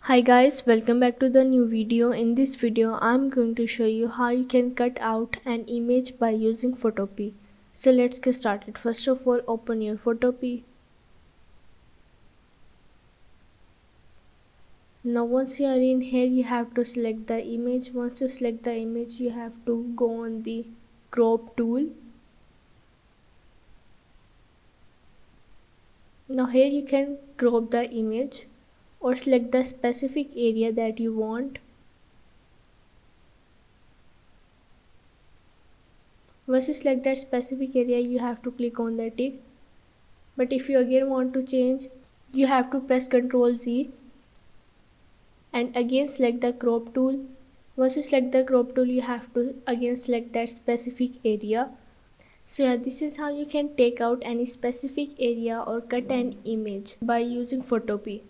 Hi guys, welcome back to the new video. In this video, I'm going to show you how you can cut out an image by using Photopea. So let's get started. First of all, open your Photopea. Now once you are in here, you have to select the image. Once you select the image, you have to go on the crop tool. Now here you can crop the image or select the specific area that you want. Once you select that specific area, you have to click on the tick. But if you again want to change, you have to press Ctrl Z and again select the crop tool. Once you select the crop tool, you have to again select that specific area. So yeah, this is how you can take out any specific area or cut an image by using Photopea.